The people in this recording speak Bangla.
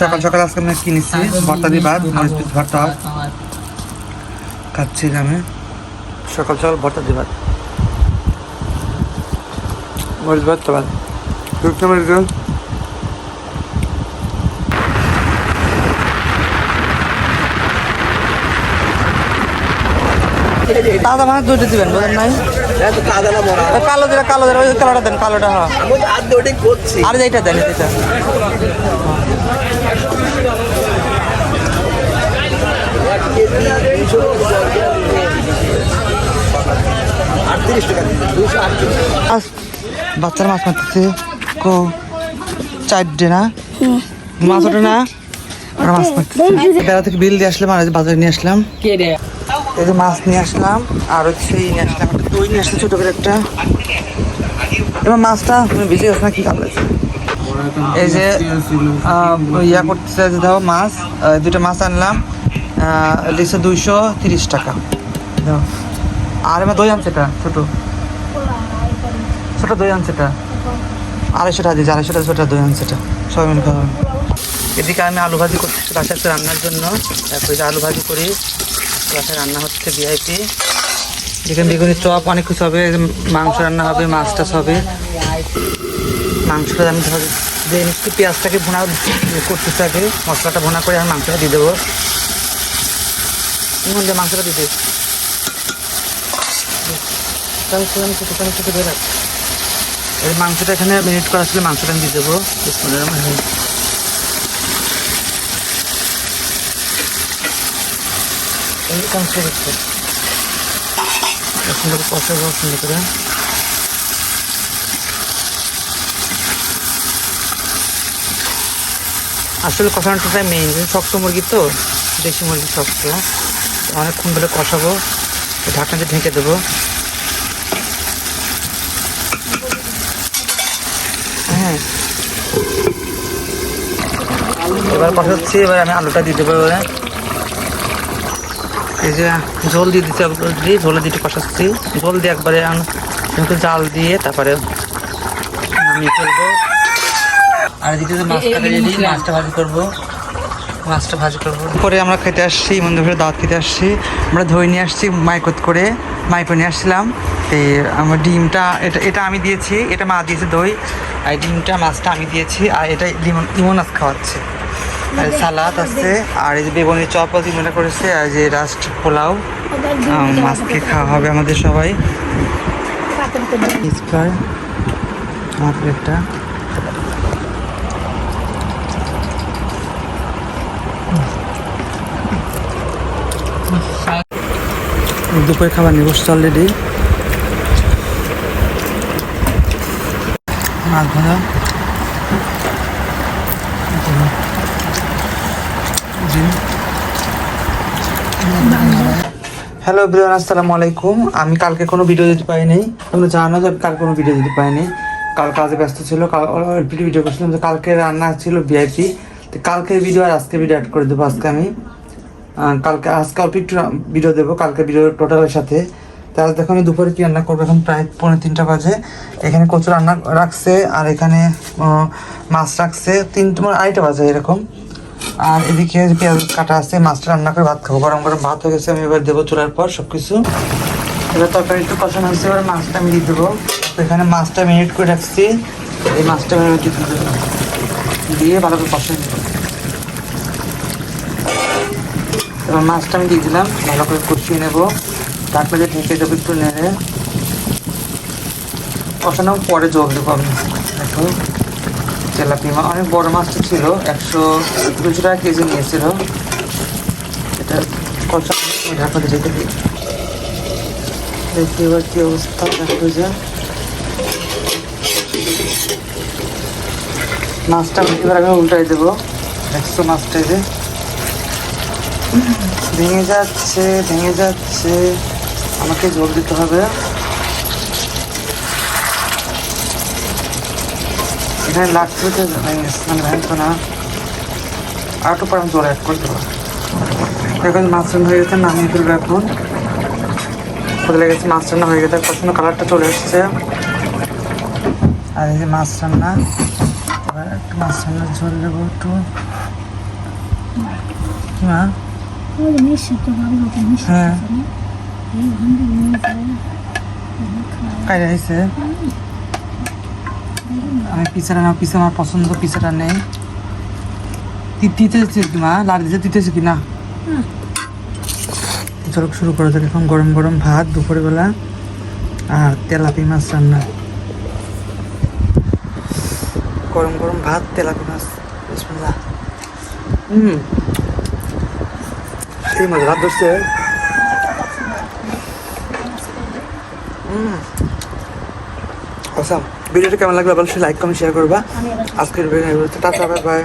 সকাল সকাল আজকে আমি কিনেছি ভর্তা দিয়ে ভাত, মরিচ পিস ভর্তা খাচ্ছি আমি। সকাল সকাল ভর্তা দিয়ে ভাত, মরিচ ভর্তা ভাত। তাজা মাছ দুইটা দিবেন, বোঝেন নাই? কালো যেটা ওই কালোটা দেন, কালোটা। হ্যাঁ, আর এইটা দেন, এটা বাচ্চারা মাছ মারতেছে কো চারটে না মাছ ওঠে না, ওরা মাছ মারতেছে। বেড়া থেকে বিল দিয়ে আসলাম আর বাজারে নিয়ে আসলাম, এই যে মাছ নিয়ে আসলাম আর হচ্ছে নিয়ে আসলাম একটা দই নিয়ে আসলাম ছোট করে একটা। এবার মাছটা ভিজে গেছে না, কি কামড় আছে। এই যে ইয়া করতেছে যে দাও মাছ, দুটো মাছ আনলাম, লিখছে 230 টাকা। আর এবার দই আনছে, এটা ছোট দই আনছে, এটা 250 টাকা দিয়েছে, 250 টাকা দই আনছে, এটা সবাই মিলে খাওয়া। এদিকে আমি আলু ভাজি করতেছি বাসায় রান্নার জন্য। তারপরে যে আলু ভাজি করি বাসায় রান্না হচ্ছে ভিআইপি। যেখানে বেগুনের চপ অনেক কিছু হবে, মাংস রান্না হবে, মাছ টাছ হবে। মাংসটা আমি যে একটু পেঁয়াজটাকে ভুনা করতেছি, আগে মশলাটা ভুনা করে আমি মাংসটা দিয়ে দেবো। মাংসটা দিয়ে দেবো, এই মাংসটা এখানে মিনিট করা ছিল, মাংসটা আমি দিয়ে দেবো। সুন্দর কষাবো, সুন্দর করে। আসলে কষানোটাই মেইন, শক্ত মুরগি তো, দেশি মুরগি শক্ত, অনেকক্ষণ ধরে কষাবো। ঢাকনাতে ঢেকে দেবো। হ্যাঁ, এবার কষাচ্ছি, এবার আমি আলুটা দিয়ে দেবো। এবারে এই যে ঝোল দিয়ে দিচ্ছি, ঝোলে দিয়ে কষাচ্ছি, ঝোল দিয়ে একবারে জাল দিয়ে তারপরে নামিয়ে ফেলবো। আর এদিকে যে মাছটা রেডি, মাছটা ভাজি করবো পরে আমরা খেতে আসছি, বন্ধুদের দাওয়াত খেতে আসছি। আমরা দই নিয়ে আসছি মাইকো নিয়ে আসছিলাম। তো আমার ডিমটা এটা আমি দিয়েছি, এটা মা দিয়েছে দই, আর ডিমটা মাছটা আমি দিয়েছি, আর এটা লিমন মাছ খাওয়াচ্ছে। আর সালাদ আছে, আর এই যে বেগুনের চপ মনে করেছে, আর যে রাস্ট পোলাও মাছকে খাওয়া হবে আমাদের সবাই। আমার প্লেটটা দুপুরে খাবার নিয়ে বসছে অলরেডি। মাছ ভাজা, হ্যালো এভরিওয়ান, আসসালামু আলাইকুম। আমি কালকে কোনো ভিডিও দিতে পারিনি, তোমরা জানো যে কালকে কোনো ভিডিও দিতে পারিনি। কাল কাজে ব্যস্ত ছিল, ভিডিও করছিলাম যে কালকে রান্না ছিল ভিআইপি। তো কালকের ভিডিও আর আজকে ভিডিও অ্যাড করে দেবো। আজকে আমি আজকে অল্প একটু ভিডিও দেবো কালকে ভিডিও টোটালের সাথে। তাহলে দেখো আমি দুপুরে কি রান্না করবো, এখন প্রায় 2:45 বাজে। এখানে কচু রান্না রাখছে, আর এখানে মাছ রাখছে 2:30 বাজে এরকম। আর এদিকে পেঁয়াজ কাটা আছে, মাছটা রান্না করে ভাত খাবো। গরম গরম ভাত হয়ে গেছে, আমি এবার দেবো চুলার পর সব কিছু। এবার তরকারি একটু কষানো হয়েছে, এবার মাছটা আমি দিয়ে দেবো। তো এখানে মাছটা ম্যারিনেট করে রাখছি, এই মাছটা ম্যারিনেট দিয়ে ভালো করে কষাই দেবো। এবার মাছটা আমি দিয়ে দিলাম, ভালো করে কষিয়ে নেবো। তারপরে ঢেকে দেবো একটু নেড়ে, কষানোর পরে জল দেবো আমি। দেখো তেলাপিয়া মাছ, অনেক বড় মাছটা ছিল, 200 টাকা কেজি নিয়েছিল। এটা কষানো ঢাকাতে ঢেকে দিই। দেখি এবার কি অবস্থা, দেখো যে মাছটা এবার আমি উল্টাই দেবো। দেখছো মাছটা যে ভেঙে যাচ্ছে, আমাকে জল দিতে হবে। এখানে লাগছে ভাঙতো না, আর একটু পরে আমি জল অ্যাড করে দেবো। এখন মাছ রান্না হয়ে গেছে, নামিয়ে ফেলবো। এখন কোথায় লেগেছে, মাছ রান্না হয়ে গেছে, পছন্দ কালারটা চলে এসছে। আর এই যে মাছ রান্না, এবার একটু মাছ রান্নার ঝোল দেবো একটু। মা ওই নিশ্চয় তো ভালো মতো নিশ্চয় হ্যাঁ। এই ভান্ডি নিয়ে যায় কাইরা হয়েছে আমি পিসাটা না পিসা আমার পছন্দ পিসাটা নেই তিতেছে কি মা লাড়ি দিতে তিতেছে কি না চলো শুরু করা যাক এখন গরম গরম ভাত দুপুরবেলা আর তেলাপি মাছ রান্না গরম গরম ভাত তেলাপি মাছ বিসমিল্লাহ এই মাছ ভাত ধরছে আচ্ছা ভিডিওটা কেমন লাগলো অবশ্যই লাইক কমেন্ট শেয়ার করবা আজকের ভিডিও টাটা বাই বাই